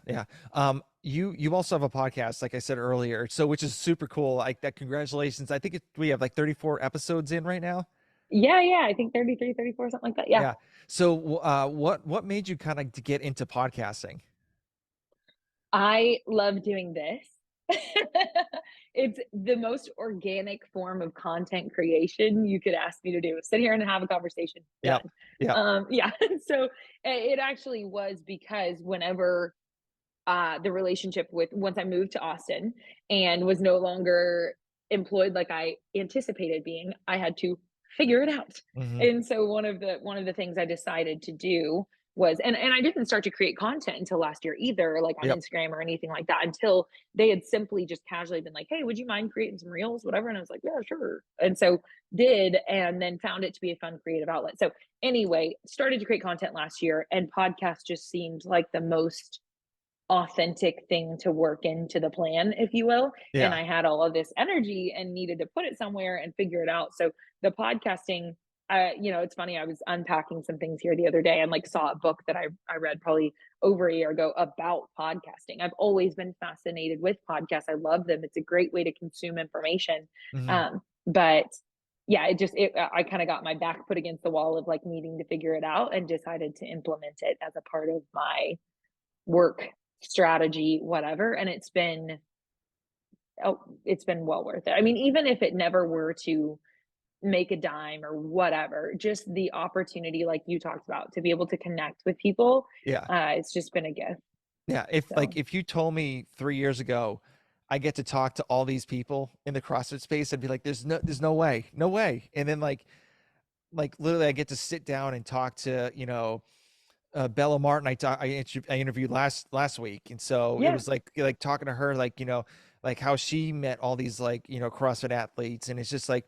Yeah, yeah. You also have a podcast, like I said earlier, so which is super cool. Like that, congratulations. I think we have like 34 episodes in right now. Yeah, yeah, I think 33, 34, something like that. Yeah. Yeah. So, what made you kind of to get into podcasting? I love doing this. It's the most organic form of content creation you could ask me to do. Sit here and have a conversation. Yep. Done. Yep. Yeah. So it actually was because whenever the relationship with once I moved to Austin and was no longer employed like I anticipated being, I had to figure it out. Hmm. And so one of the things I decided to do was and I didn't start to create content until last year either, like on Yep. Instagram or anything like that, until they had simply just casually been like, "Hey, would you mind creating some reels, whatever?" And I was like, "Yeah, sure." And so did, and then found it to be a fun creative outlet. So anyway, started to create content last year, and podcast just seemed like the most authentic thing to work into the plan, if you will. And Yeah. I had all of this energy and needed to put it somewhere and figure it out. So the podcasting, it's funny. I was unpacking some things here the other day and like saw a book that I read probably over a year ago about podcasting. I've always been fascinated with podcasts. I love them. It's a great way to consume information. Hmm. But yeah, I kind of got my back put against the wall of like needing to figure it out and decided to implement it as a part of my work strategy, whatever. And it's been well worth it. I mean, even if it never were to make a dime or whatever, just the opportunity, like you talked about, to be able to connect with people, Yeah. it's just been a gift. Yeah. If like So if you told me 3 years ago I get to talk to all these people in the CrossFit space, I'd be like, there's no way, no way. And then like literally I get to sit down and talk to, Bella Martin. I interviewed last week, and so it yeah. was like talking to her, like like how she met all these like CrossFit athletes, and it's just like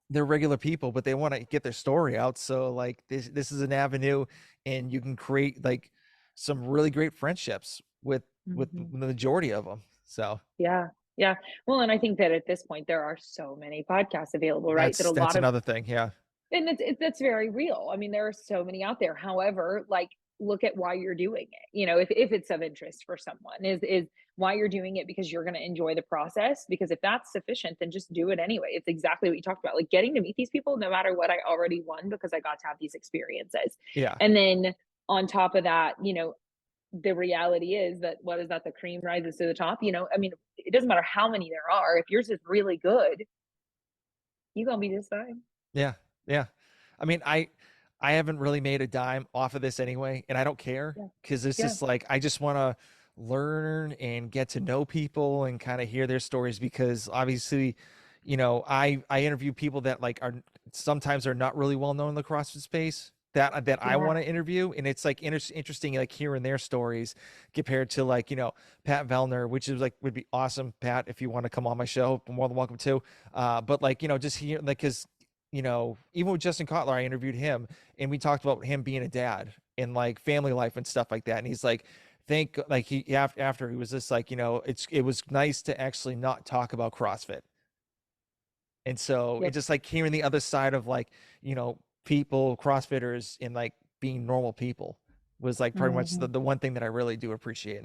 they're regular people, but they want to get their story out. So like this is an avenue, and you can create like some really great friendships with the Mhm. majority of them. So Yeah. Yeah. Well, and I think that at this point there are so many podcasts available, right? That a that's lot of another thing. Yeah, And that's very real. I mean, there are so many out there. However, like look at why you're doing it. If it's of interest for someone, is why you're doing it because you're going to enjoy the process. Because if that's sufficient, then just do it anyway. It's exactly what you talked about, like getting to meet these people, no matter what. I already won because I got to have these experiences. yeah, And then on top of that, the reality is that what is that? The cream rises to the top. I mean, it doesn't matter how many there are. If yours is really good, you're gonna be just fine. yeah, yeah. I mean, I haven't really made a dime off of this anyway, and I don't care Yeah. because it's Yeah. just like I just want to learn and get to know people and kind of hear their stories because obviously, I interview people that like are sometimes are not really well known in the CrossFit space that I Yeah. want to interview, and it's like interesting like hearing their stories compared to like Pat Vellner, which is like would be awesome, Pat, if you want to come on my show, more than welcome to. But like just hear like because even with Justin Kotler, I interviewed him and we talked about him being a dad and like family life and stuff like that. And he's like, think like after he was just like, it was nice to actually not talk about CrossFit. And so Yeah. it's just like hearing the other side of like, people, CrossFitters and like being normal people was like pretty much the, Mhm, the one thing that I really do appreciate.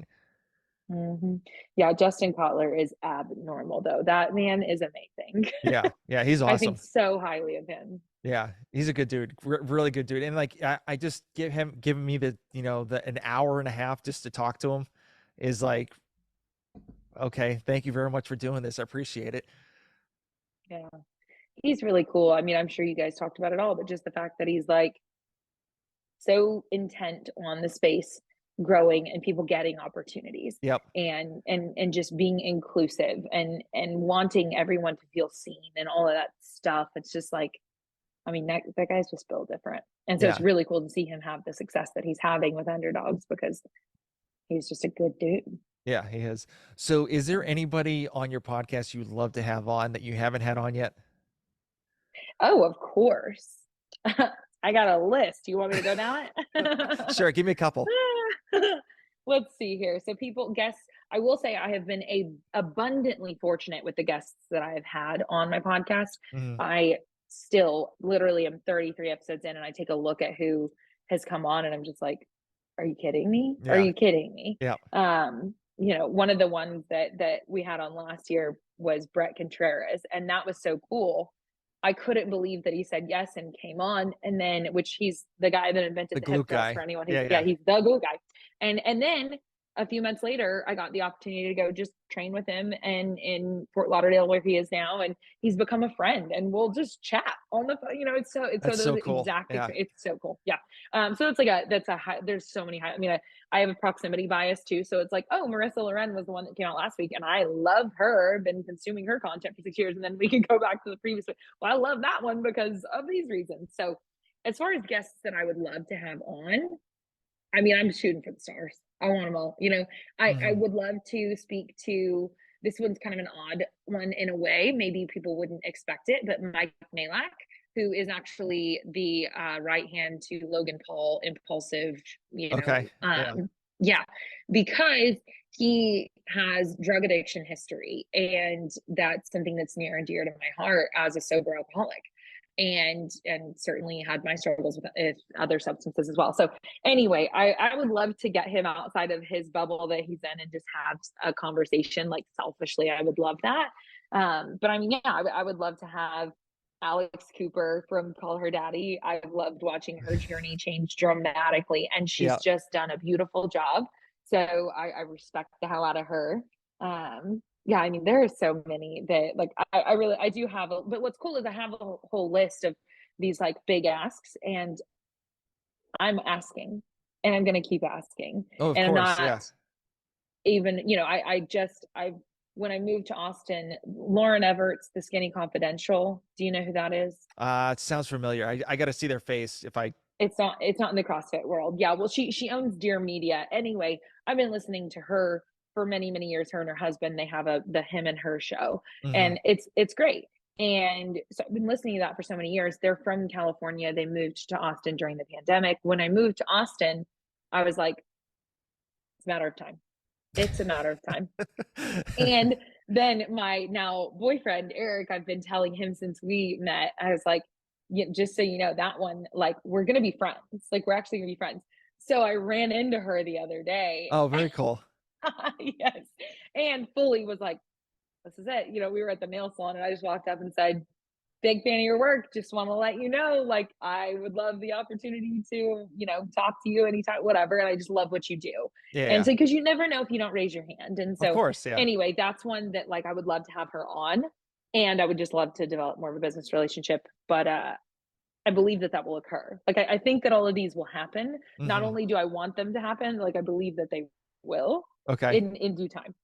mhm. Yeah, Justin Cotler is abnormal though. That man is amazing. Yeah. Yeah. He's I think awesome. so highly of him. Yeah, he's a good dude, really good dude. And like I just giving me the an hour and a half just to talk to him is like, okay, thank you very much for doing this. I appreciate it. Yeah. He's really cool. I mean, I'm sure you guys talked about it all, but just the fact that he's like so intent on the space growing and people getting opportunities Yep. and just being inclusive and wanting everyone to feel seen and all of that stuff. It's just like, I mean, that guy's just built different. And so it's Yeah. really cool to see him have the success that he's having with underdogs because he's just a good dude. Yeah, he is. So is there anybody on your podcast you'd love to have on that you haven't had on yet? Oh, of course. I got a list. You want me to go down it? Sure, give me a couple. Let's see here. So guests, I will say I have been abundantly fortunate with the guests that I have had on my podcast. Hmm. I still literally am 33 episodes in and I take a look at who has come on and I'm just like, are you kidding me? Are Yeah. you kidding me? Yeah. One of the ones that we had on last year was Brett Contreras, and that was so cool. I couldn't believe that he said yes and came on, and then which he's the guy that invented The the hip glue thrust guy. for anyone who's Yeah. Yeah. he's the glue guy. And then a few months later, I got the opportunity to go just train with him and in Fort Lauderdale where he is now, and he's become a friend, and we'll just chat on the phone. It's so That's so those cool. exact Yeah. it's so cool. Yeah. So it's like that's a high, there's so many high. I mean, I have a proximity bias too. So it's like, oh, Marissa Loren was the one that came out last week, and I love her, been consuming her content for 6 years. And then we can go back to the previous one. Well, I love that one because of these reasons. So as far as guests that I would love to have on, I mean, I'm shooting for the stars. I want them all. I Mhm. would love to speak to, this one's kind of an odd one in a way. Maybe people wouldn't expect it, but Mike Malak, who is actually the right hand to Logan Paul, impulsive, Okay. Yeah. yeah, because he has drug addiction history. And that's something that's near and dear to my heart as a sober alcoholic. And certainly had my struggles with other substances as well. So anyway, I would love to get him outside of his bubble that he's in and just have a conversation. Like selfishly, I would love that. But I mean, yeah, I would love to have Alex Cooper from Call Her Daddy. I've loved watching her journey change dramatically, and she's Yeah. just done a beautiful job. So I respect the hell out of her. Yeah, I mean, there are so many that like I really I do have but what's cool is I have a whole list of these like big asks, and I'm asking, and I'm going to keep asking. Oh, of And I'm course. not Yeah. even, I when I moved to Austin, Lauren Everett's The Skinny Confidential. Do you know who that is? It sounds familiar. I got to see their face if I. It's not in the CrossFit world. Yeah, well, she owns Dear Media. Anyway, I've been listening to her for many, many years. Her and her husband, they have the Him and Her show, Mhm. and it's great. And so I've been listening to that for so many years. They're from California. They moved to Austin during the pandemic. When I moved to Austin, I was like, it's a matter of time. It's a matter of time. And then my now boyfriend, Eric, I've been telling him since we met, I was like, yeah, just so you know, that one, like, we're going to be friends. Like, we're actually going to be friends. So I ran into her the other day. Oh, very cool. Yes. And fully was like, this is it. We were at the nail salon, and I just walked up and said, big fan of your work. Just want to let you know, like, I would love the opportunity to, talk to you anytime, whatever. And I just love what you do. Yeah. And Yeah. so, because you never know if you don't raise your hand. And Of so, course. Yeah. anyway, that's one that like I would love to have her on, and I would just love to develop more of a business relationship. But I believe that will occur. Like, I think that all of these will happen. Not Mhm. only do I want them to happen, like I believe that they will Okay. in due time.